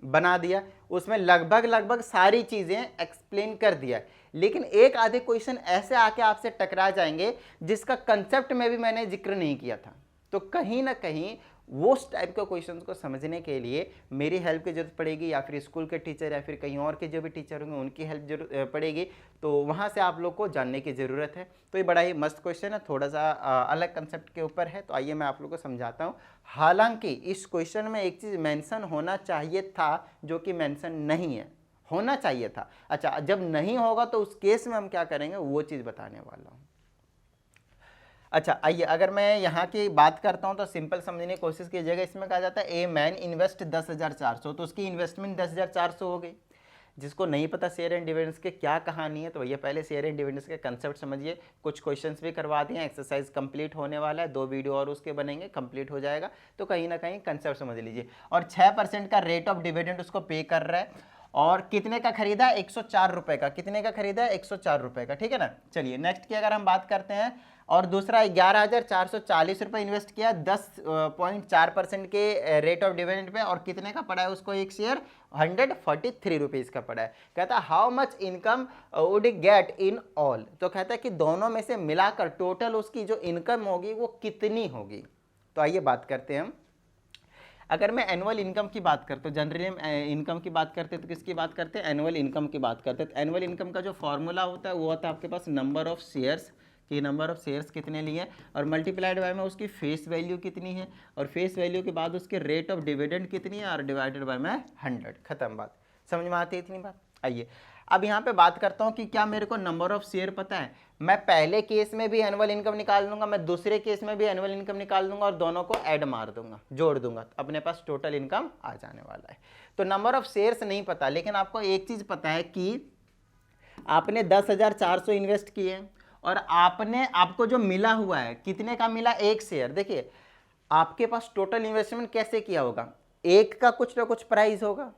बना दिया, उसमें लगभग सारी चीज़ें एक्सप्लेन कर दिया, लेकिन एक आधे क्वेश्चन ऐसे आके आपसे टकरा जाएंगे जिसका कंसेप्ट में भी मैंने जिक्र नहीं किया था। तो कहीं ना कहीं वो टाइप के क्वेश्चंस को समझने के लिए मेरी हेल्प की जरूरत पड़ेगी, या फिर स्कूल के टीचर या फिर कहीं और के जो भी टीचर होंगे उनकी हेल्प जरूर पड़ेगी, तो वहाँ से आप लोग को जानने की ज़रूरत है। तो ये बड़ा ही मस्त क्वेश्चन है, थोड़ा सा अलग कंसेप्ट के ऊपर है, तो आइए मैं आप लोग को समझाता हूँ। हालांकि इस क्वेश्चन में एक चीज़ मेंशन होना चाहिए था जो कि मेंशन नहीं है, होना चाहिए था। अच्छा, जब नहीं होगा तो उस केस में हम क्या करेंगे वो चीज़ बताने वाला हूँ। अच्छा आइए, अगर मैं यहाँ की बात करता हूँ तो सिंपल समझने की कोशिश कीजिएगा। इसमें कहा जाता है ए मैन इन्वेस्ट 10,400, तो उसकी इन्वेस्टमेंट 10,400 हो गई। जिसको नहीं पता शेयर एंड डिविडेंड्स के क्या कहानी है, तो भैया पहले शेयर एंड डिविडेंड्स के कंसेप्ट समझिए। कुछ क्वेश्चंस भी करवा दिए, एक्सरसाइज कंप्लीट होने वाला है, 2 वीडियो और उसके बनेंगे, कंप्लीट हो जाएगा, तो कहीं ना कहीं कंसेप्ट समझ लीजिए। और 6% का रेट ऑफ डिविडेंड उसको पे कर रहा है, और कितने का खरीदा है, 104 रुपए का। कितने का खरीदा है, 104 रुपए का, ठीक है ना। चलिए नेक्स्ट की अगर हम बात करते हैं, और दूसरा 11,440 रुपए इन्वेस्ट किया 10.4% के रेट ऑफ डिविडेंड पे, और कितने का पड़ा है उसको एक शेयर, 143 रुपीज़ का पड़ा है। कहता है how much income would get in all, तो कहता है कि दोनों में से मिलाकर टोटल उसकी जो इनकम होगी वो कितनी होगी। तो आइए बात करते हैं हम। अगर मैं एनुअल इनकम की बात करता हूँ, जनरली हम इनकम की बात करते हैं तो किसकी बात करते हैं, एनुअल इनकम की बात करते हैं। तो एनुअल इनकम का जो फॉर्मूला होता है वो होता है आपके पास नंबर ऑफ शेयर्स, कि नंबर ऑफ शेयर्स कितने लिए, और मल्टीप्लाइड बाय में उसकी फेस वैल्यू कितनी है, और फेस वैल्यू के बाद उसके रेट ऑफ डिविडेंड कितनी है, और डिवाइडेड बाय में 100। खत्म बात, समझ में आती है इतनी बात। आइए अब यहाँ पे बात करता हूँ कि क्या मेरे को नंबर ऑफ शेयर पता है। मैं पहले केस में भी एनुअल इनकम निकाल दूंगा, मैं दूसरे केस में भी एनुअल इनकम निकाल दूंगा, और दोनों को ऐड मार दूंगा, जोड़ दूंगा, तो अपने पास टोटल इनकम आ जाने वाला है। तो नंबर ऑफ शेयर्स नहीं पता, लेकिन आपको एक चीज पता है कि आपने 10,400 इन्वेस्ट किए, और आपको जो मिला हुआ है, कितने का मिला, एक शेयर। देखिए आपके पास टोटल इन्वेस्टमेंट कैसे किया होगा, एक का कुछ ना कुछ प्राइस होगा,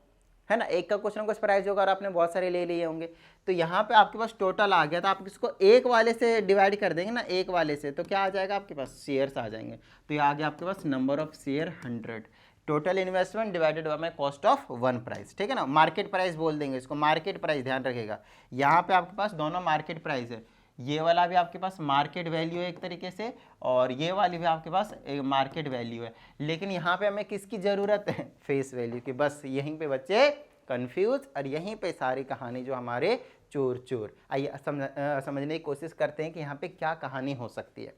है ना, एक का कुछ ना कुछ प्राइस होगा, और आपने बहुत सारे ले लिए होंगे। तो यहाँ पे आपके पास टोटल आ गया, तो आप इसको एक वाले से डिवाइड कर देंगे ना, एक वाले से, तो क्या आ जाएगा आपके पास, शेयर्स आ जाएंगे। तो ये आ गया आपके पास number of share 100, total investment divided by cost of one price, ठीक है ना। मार्केट प्राइस बोल देंगे इसको, मार्केट प्राइस, ध्यान रखिएगा। यहाँ पे आपके पास दोनों मार्केट प्राइस है, ये वाला भी आपके पास मार्केट वैल्यू है एक तरीके से, और ये वाली भी आपके पास मार्केट वैल्यू है। लेकिन यहाँ पे हमें किसकी ज़रूरत है, फेस वैल्यू की। बस यहीं पे बच्चे कंफ्यूज, और यहीं पे सारी कहानी जो हमारे चोर चोर। आइए समझने की कोशिश करते हैं कि यहाँ पे क्या कहानी हो सकती है।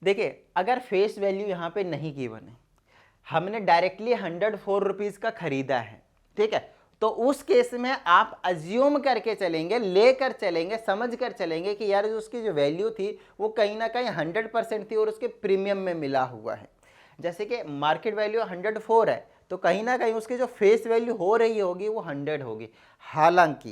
देखिए अगर फेस वैल्यू यहाँ पे नहीं गिवन है, हमने डायरेक्टली 104 रुपीज़ का खरीदा है, ठीक है, तो उस केस में आप अज्यूम करके चलेंगे, लेकर चलेंगे, समझ कर चलेंगे कि यार उसकी जो वैल्यू थी वो कहीं ना कहीं 100% थी, और उसके प्रीमियम में मिला हुआ है। जैसे कि मार्केट वैल्यू 104 है, तो कहीं ना कहीं उसकी जो फेस वैल्यू हो रही होगी वो 100 होगी। हालांकि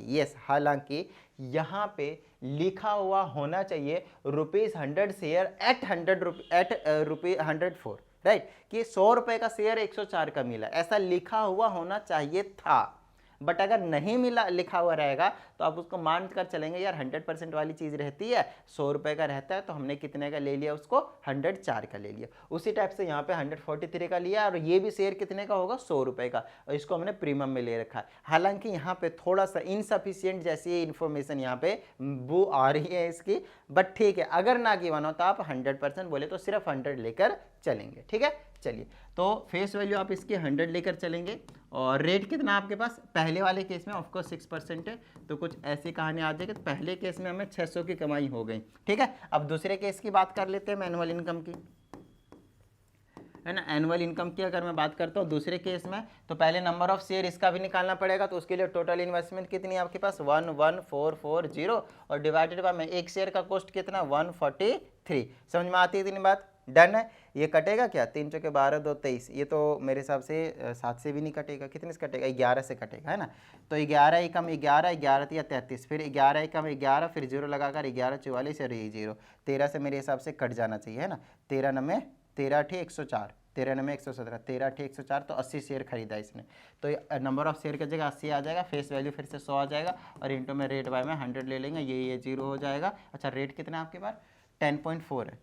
यहाँ पे लिखा हुआ होना चाहिए ₹100 शेयर एट 104, राइट, कि 100 रुपए का शेयर 104 का मिला, ऐसा लिखा हुआ होना चाहिए था। बट अगर नहीं मिला, लिखा हुआ रहेगा, तो आप उसको मान कर चलेंगे यार 100% वाली चीज़ रहती है, 100 रुपए का रहता है, तो हमने कितने का ले लिया उसको, 104 का ले लिया। उसी टाइप से यहाँ पे 143 का लिया, और ये भी शेयर कितने का होगा, 100 रुपए का, और इसको हमने प्रीमियम में ले रखा है। हालांकि यहाँ पे थोड़ा सा इनसफिशियंट जैसी इन्फॉर्मेशन यहाँ पे वो आ रही है इसकी, बट ठीक है, अगर ना गिवन हो तो आप 100% बोले तो सिर्फ 100 लेकर चलेंगे, ठीक है। चलिए तो फेस वैल्यू आप इसकी 100 लेकर चलेंगे, और रेट कितना आपके पास, पहले वाले केस में ऑफकोर्स 6% है, तो कुछ ऐसी कहानी आ जाएगी। तो पहले केस में हमें 600 की कमाई हो गई, ठीक है। अब दूसरे केस की बात कर लेते हैं, एनुअल इनकम की, है ना। एनुअल इनकम की अगर मैं बात करता हूँ दूसरे केस में, तो पहले नंबर ऑफ शेयर इसका भी निकालना पड़ेगा, तो उसके लिए टोटल इन्वेस्टमेंट कितनी है आपके पास, 11440, और डिवाइडेड बाय में एक शेयर का कॉस्ट कितना, 143। समझ में आती है इतनी बात, डन है। ये कटेगा क्या, 3 चौके 12 2 23, ये तो मेरे हिसाब से 7 से भी नहीं कटेगा, कितने से कटेगा, 11 से कटेगा, है ना। तो 11 एकम 11, 11 या 33, फिर 11 एकम 11, फिर 0 लगाकर 11 44, और ये 0 13 से मेरे हिसाब से कट जाना चाहिए, है ना। 13 9 13 8 104, 13 9 117, 13 8 104, तो 80 शेयर खरीदा इसने, तो नंबर ऑफ शेयर की जगह 80 आ जाएगा, फेस वैल्यू फिर से 100 आ जाएगा, और इंटू में रेट बाय में 100 ले लेंगे, ये 0 हो जाएगा। अच्छा रेट कितना है आपके पास, 10.4 है,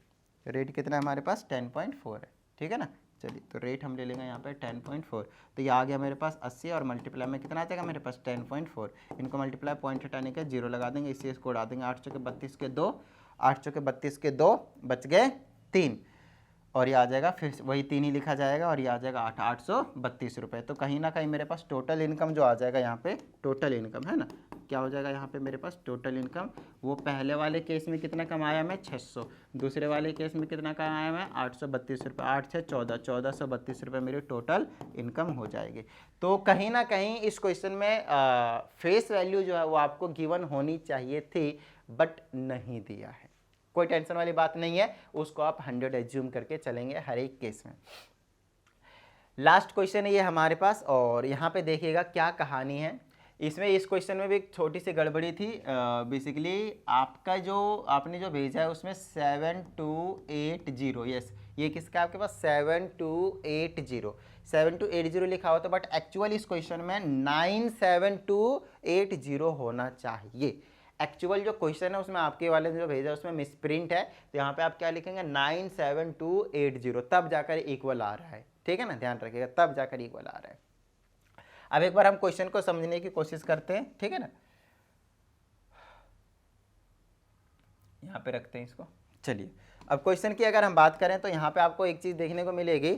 रेट कितना है हमारे पास, 10.4 है, ठीक है ना। चलिए तो रेट हम ले लेंगे यहाँ पे 10.4, तो ये आ गया मेरे पास 80, और मल्टीप्लाई में कितना आ जाएगा मेरे पास 10.4, इनको मल्टीप्लाई पॉइंट हटाने के 0 लगा देंगे, इसी इसको उड़ा देंगे, 8 चौके 32 के 2, 8 चौके 32 के 2, बच गए 3, और ये आ जाएगा फिर वही 3 ही लिखा जाएगा, और ये आ जाएगा 832 रुपये। तो कहीं ना कहीं मेरे पास टोटल इनकम जो आ जाएगा यहाँ पे, टोटल इनकम, है ना, क्या हो जाएगा यहाँ पे मेरे पास टोटल इनकम, वो पहले वाले केस में कितना कमाया मैं, 600, दूसरे वाले केस में कितना कमाया मैं, 832 रुपये, 8 से 14, 1432 रुपये मेरी टोटल इनकम हो जाएगी। तो कहीं ना कहीं इस क्वेश्चन में फेस वैल्यू जो है वो आपको गिवन होनी चाहिए थी, बट नहीं दिया है। कोई टेंशन वाली बात नहीं है, उसको आप 100 एज्यूम करके चलेंगे हर एक केस में। लास्ट क्वेश्चन है ये हमारे पास, और यहाँ पे देखिएगा क्या कहानी है। इसमें इस क्वेश्चन में भी एक छोटी सी गड़बड़ी थी। बेसिकली आपका जो आपने जो भेजा है उसमें 7280, यस ये किसका आपके पास 7280 लिखा हो, तो बट एक्चुअल इस क्वेश्चन में 97280 होना चाहिए। एक्चुअल जो क्वेश्चन है उसमें आपके वाले ने जो भेजा है उसमें मिसप्रिंट है, तो यहाँ पे आप क्या लिखेंगे 97280, तब जाकर इक्वल आ रहा है। ठीक है ना, ध्यान रखिएगा, तब जाकर इक्वल आ रहा है। अब एक बार हम क्वेश्चन को समझने की कोशिश करते हैं, ठीक है ना, यहाँ पे रखते हैं इसको। चलिए अब क्वेश्चन की अगर हम बात करें तो यहाँ पे आपको एक चीज देखने को मिलेगी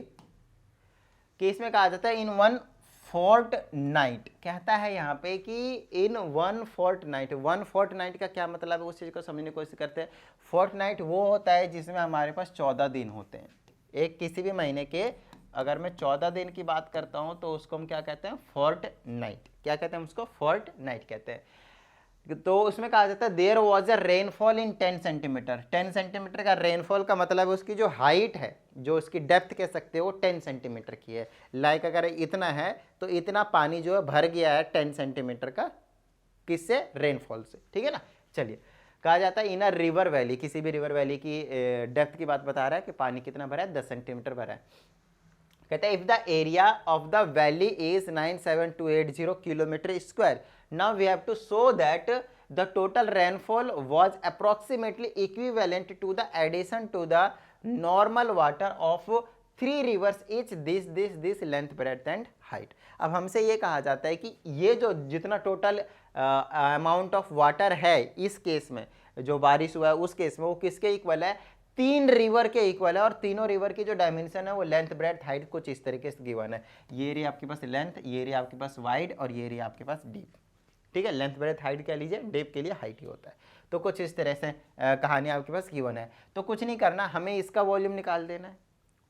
कि इसमें कहा जाता है इन वन फोर्ट नाइट, कहता है यहाँ पे कि in one fort night. One fort night का क्या मतलब है, उस चीज को समझने की कोशिश करते हैं। फोर्ट नाइट वो होता है जिसमें हमारे पास 14 दिन होते हैं। एक किसी भी महीने के अगर मैं 14 दिन की बात करता हूं तो उसको हम क्या कहते हैं, फोर्ट नाइट। क्या कहते हैं उसको, फोर्ट नाइट कहते हैं। तो उसमें कहा जाता है there was a rainfall in 10 centimetre. 10 centimetre का रेनफॉल का मतलब है उसकी जो हाइट है, जो उसकी डेप्थ कह सकते हो, वो 10 सेंटीमीटर की है। लाइक अगर इतना है तो इतना पानी जो है भर गया है 10 सेंटीमीटर का, किससे, रेनफॉल से। ठीक है ना। चलिए कहा जाता है इन अ रिवर वैली, किसी भी रिवर वैली की डेप्थ की बात बता रहा है कि पानी कितना भरा है, 10 सेंटीमीटर भरा है। कहते हैं if the area of the valley is 97280 kilometre square, now we have to show that the total rainfall was approximately equivalent to the addition to the normal water of 3 rivers each this length breadth and height. अब हमसे ये कहा जाता है कि ये जो जितना टोटल अमाउंट ऑफ वाटर है इस केस में, जो बारिश हुआ है उस केस में, वो किसके इक्वल है, 3 रिवर के इक्वल है। और तीनों रिवर की जो डायमेंशन है वो लेंथ ब्रेड्थ हाइट कुछ इस तरीके से गिवन है। ये रही आपके पास लेंथ, ये रही आपके पास वाइड, और ये रही आपके पास डीप। ठीक है, लेंथ ब्रेड्थ हाइट कह लीजिए, डीप के लिए हाइट ही होता है। तो कुछ इस तरह से कहानी आपके पास गिवन है। तो कुछ नहीं करना, हमें इसका वॉल्यूम निकाल देना है।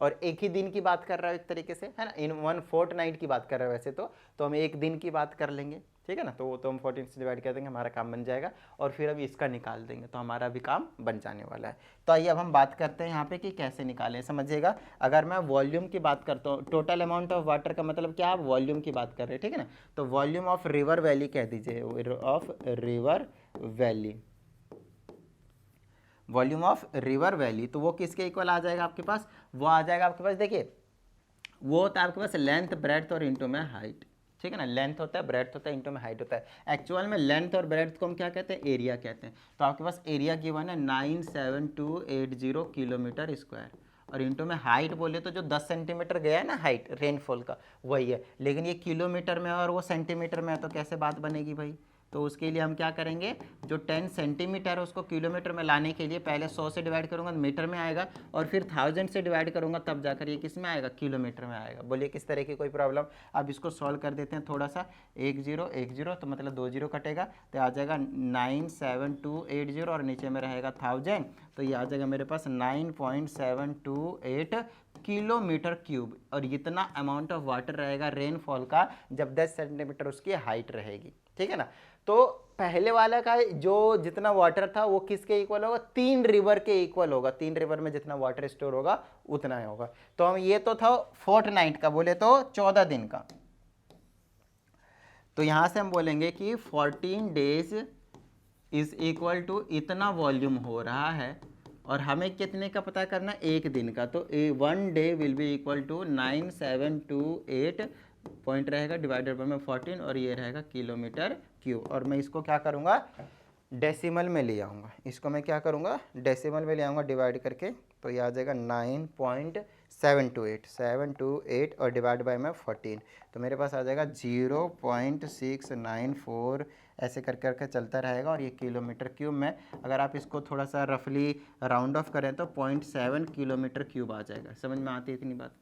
और एक ही दिन की बात कर रहा है एक तरीके से, है ना, इन वन फोर्ट नाइट की बात कर रहे हैं वैसे तो हम एक दिन की बात कर लेंगे। ठीक है ना, तो वो तो हम 14 से डिवाइड कर देंगे, हमारा काम बन जाएगा। और फिर अब इसका निकाल देंगे तो हमारा भी काम बन जाने वाला है। तो आइए अब हम बात करते हैं यहाँ पे कि कैसे निकालें। समझिएगा, अगर मैं वॉल्यूम की बात करता हूँ, टोटल अमाउंट ऑफ वाटर का मतलब क्या, आप वॉल्यूम की बात कर रहे हैं। ठीक है ना, तो वॉल्यूम ऑफ रिवर वैली कह दीजिए, of river valley, volume of river valley. तो वो किसके इक्वल आ जाएगा आपके पास, वो आ जाएगा आपके पास, देखिए वो होता है आपके पास लेंथ ब्रेड्थ और इंटू में हाइट। ठीक है ना, लेंथ होता है, ब्रेड्थ होता है, इंटू में हाइट होता है। एक्चुअल में लेंथ और ब्रेड्थ को हम क्या कहते हैं, एरिया कहते हैं। तो आपके पास एरिया गिवन है 97280 किलोमीटर स्क्वायर, और इंटू में हाइट बोले तो जो 10 सेंटीमीटर गया है ना हाइट रेनफॉल का, वही है। लेकिन ये किलोमीटर में और वो सेंटीमीटर में है, तो कैसे बात बनेगी भाई। तो उसके लिए हम क्या करेंगे, जो 10 सेंटीमीटर है उसको किलोमीटर में लाने के लिए पहले 100 से डिवाइड करूंगा तो मीटर में आएगा, और फिर 1000 से डिवाइड करूंगा तब जाकर ये किस में आएगा, किलोमीटर में आएगा। बोलिए किस तरह की कोई प्रॉब्लम। अब इसको सॉल्व कर देते हैं थोड़ा सा, 1010 तो मतलब 2 जीरो कटेगा, तो आ जाएगा 97280 और नीचे में रहेगा 1000, तो ये आ जाएगा मेरे पास 9.728 किलोमीटर क्यूब। और इतना अमाउंट ऑफ वाटर रहेगा रेनफॉल का जब 10 सेंटीमीटर उसकी हाइट रहेगी। ठीक है ना, तो पहले वाला का जो जितना वाटर था वो किसके इक्वल होगा, 3 रिवर के इक्वल होगा। 3 रिवर में जितना वाटर स्टोर होगा उतना ही होगा। तो हम ये तो था फोर्टनाइट का, बोले तो 14 दिन का। तो यहां से हम बोलेंगे कि 14 डेज इज इक्वल टू इतना वॉल्यूम हो रहा है, और हमें कितने का पता करना, एक दिन का। तो 1 day will be equal to 9728 point रहेगा डिवाइडेड बाय में 14, और ये रहेगा किलोमीटर क्यूब। और मैं इसको क्या करूँगा, डेसिमल में ले आऊँगा। इसको मैं क्या करूँगा, डेसिमल में ले आऊँगा डिवाइड करके, तो ये आ जाएगा 9.728 और डिवाइड बाय में 14, तो मेरे पास आ जाएगा 0.694, ऐसे कर करके चलता रहेगा। और ये किलोमीटर क्यूब में अगर आप इसको थोड़ा सा रफली राउंड ऑफ करें तो 0.7 किलोमीटर क्यूब आ जाएगा। समझ में आती है इतनी बात,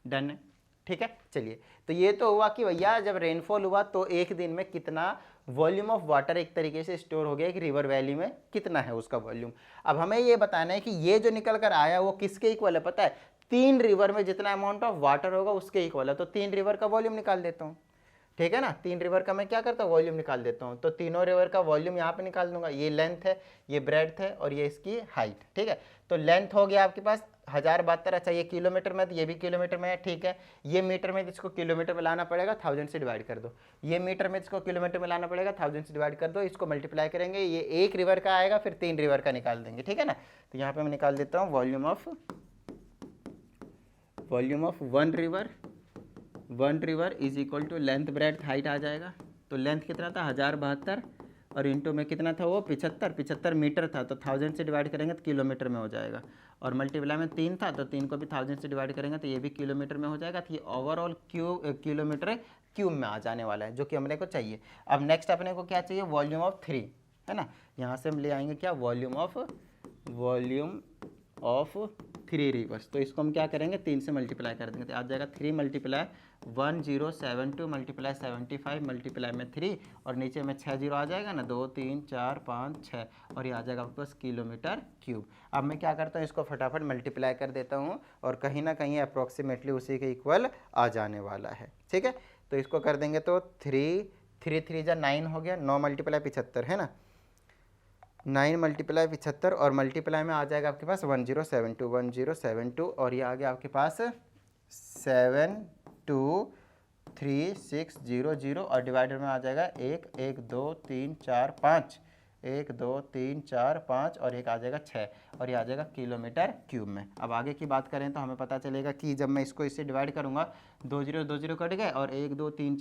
डन है। ठीक है, चलिए तो ये तो हुआ कि भैया जब रेनफॉल हुआ तो एक दिन में कितना वॉल्यूम ऑफ वाटर एक तरीके से स्टोर हो गया कि रिवर वैली में कितना है उसका वॉल्यूम। अब हमें ये बताना है कि ये जो निकल कर आया वो किसके इक्वल है, पता है, 3 रिवर में जितना अमाउंट ऑफ वाटर होगा उसके इक्वल है। तो 3 रिवर का वॉल्यूम निकाल देता हूँ। ठीक है ना। 3 रिवर का मैं क्या करता हूँ, वॉल्यूम निकाल देता हूँ। तो तीनों रिवर का वॉल्यूम यहाँ पे निकाल दूंगा। ये लेंथ है, ये ब्रेड्थ है और ये इसकी हाइट। ठीक है, तो लेंथ हो गया आपके पास 1072। अच्छा ये किलोमीटर में, तो ये भी किलोमीटर में है। ठीक है, ये मीटर में, जिसको किलोमीटर में लाना पड़ेगा 1000 से डिवाइड कर दो। ये मीटर में, जिसको किलोमीटर में लाना पड़ेगा 1000 से डिवाइड कर दो। इसको मल्टीप्लाई करेंगे, ये एक रिवर का आएगा, फिर 3 रिवर का निकाल देंगे। ठीक है ना, तो यहाँ पे मैं निकाल देता हूँ volume of one river is equal to length breadth height आ जाएगा। तो लेंथ कितना था 1072 और इंटू में कितना था वो 75 मीटर था, तो 1000 से डिवाइड करेंगे तो किलोमीटर में हो जाएगा। और मल्टीप्लाई में 3 था, तो 3 को भी 1000 से डिवाइड करेंगे तो ये भी किलोमीटर में हो जाएगा। तो ये ओवरऑल किलोमीटर क्यूब में आ जाने वाला है, जो कि हमने को चाहिए। अब नेक्स्ट अपने को क्या चाहिए, वॉल्यूम ऑफ 3, है ना। यहाँ से हम ले आएंगे क्या, वॉल्यूम ऑफ 3 रिवर्स। तो इसको हम क्या करेंगे, 3 से मल्टीप्लाई कर देंगे, तो आ जाएगा 3 मल्टीप्लाई 1072 मल्टीप्लाई 75 मल्टीप्लाई में 3 और नीचे में 6 जीरो आ जाएगा ना, 2 3 4 5 6 और ये आ जाएगा आपके पास किलोमीटर क्यूब। अब मैं क्या करता हूँ, इसको फटाफट मल्टीप्लाई कर देता हूँ और कहीं ना कहीं अप्रोक्सीमेटली उसी के इक्वल आ जाने वाला है। ठीक है, तो इसको कर देंगे तो 3 जा 9 हो गया, 9 मल्टीप्लाई 75 है ना, 9 मल्टीप्लाई 75 और मल्टीप्लाई में आ जाएगा आपके पास 1072 और ये आ गया आपके पास 72360 और डिवाइडर में आ जाएगा 1 1 2 3 4 5 1 2 3 4 5 और एक आ जाएगा 6 और ये आ जाएगा किलोमीटर क्यूब में। अब आगे की बात करें तो हमें पता चलेगा कि जब मैं इसको इससे डिवाइड करूँगा 2 जीरो कट गए और 1 2 3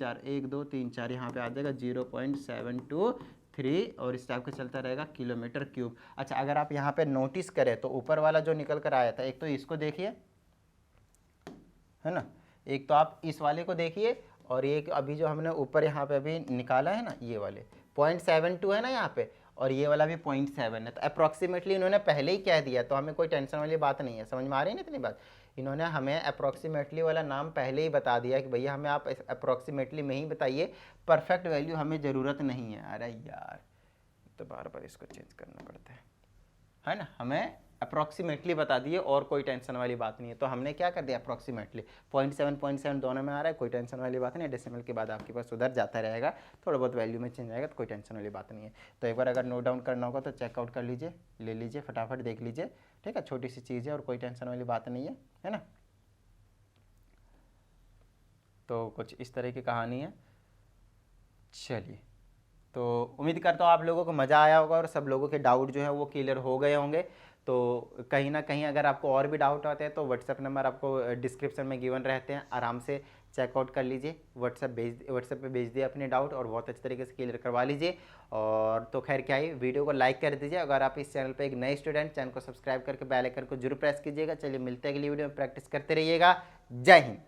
4 यहाँ पे आ जाएगा 0.723 और इस टाइप का चलता रहेगा किलोमीटर क्यूब। अच्छा अगर आप यहाँ पे नोटिस करें तो ऊपर वाला जो निकल कर आया था, एक तो इसको देखिए, है ना, एक तो आप इस वाले को देखिए और एक अभी जो हमने ऊपर यहाँ पे अभी निकाला है ना, ये वाले 0.72 है ना यहाँ पे, और ये वाला भी 0.7 है। तो अप्रॉक्सीमेटली इन्होंने पहले ही कह दिया, तो हमें कोई टेंशन वाली बात नहीं है। समझ में आ रही है ना इतनी बात, इन्होंने हमें अप्रॉक्सीमेटली वाला नाम पहले ही बता दिया कि भैया हमें आप अप्रॉक्सीमेटली में ही बताइए, परफेक्ट वैल्यू हमें ज़रूरत नहीं है। अरे यार तो बार बार इसको चेंज करना पड़ता है ना, हमें अप्रॉक्सीमेटली बता दिए और कोई टेंशन वाली बात नहीं है। तो हमने क्या कर दिया, अप्रॉक्सीमेटली 0.7 दोनों में आ रहा है, कोई टेंशन वाली बात नहीं है। डेसिमल के बाद आपके पास उधर जाता रहेगा, थोड़ा बहुत वैल्यू में चेंज आएगा तो कोई टेंशन वाली बात नहीं है। तो एक बार अगर नोट डाउन करना होगा तो चेकआउट कर लीजिए, ले लीजिए, फटाफट देख लीजिए। ठीक है, छोटी सी चीज़ है और कोई टेंशन वाली बात नहीं है ना। तो कुछ इस तरह की कहानी है। चलिए, तो उम्मीद करता हूँ आप लोगों को मज़ा आया होगा और सब लोगों के डाउट जो है वो क्लियर हो गए होंगे। तो कहीं ना कहीं अगर आपको और भी डाउट आते हैं तो व्हाट्सएप नंबर आपको डिस्क्रिप्शन में गिवन रहते हैं, आराम से चेकआउट कर लीजिए। व्हाट्सएप पे भेज दिए अपने डाउट और बहुत अच्छे तरीके से क्लियर करवा लीजिए। और तो खैर क्या ही, वीडियो को लाइक कर दीजिए। अगर आप इस चैनल पर एक नए स्टूडेंट, चैनल को सब्सक्राइब करके बेल आइकन को जरूर प्रेस कीजिएगा। चलिए मिलते हैं अगली वीडियो में, प्रैक्टिस करते रहिएगा। जय हिंद।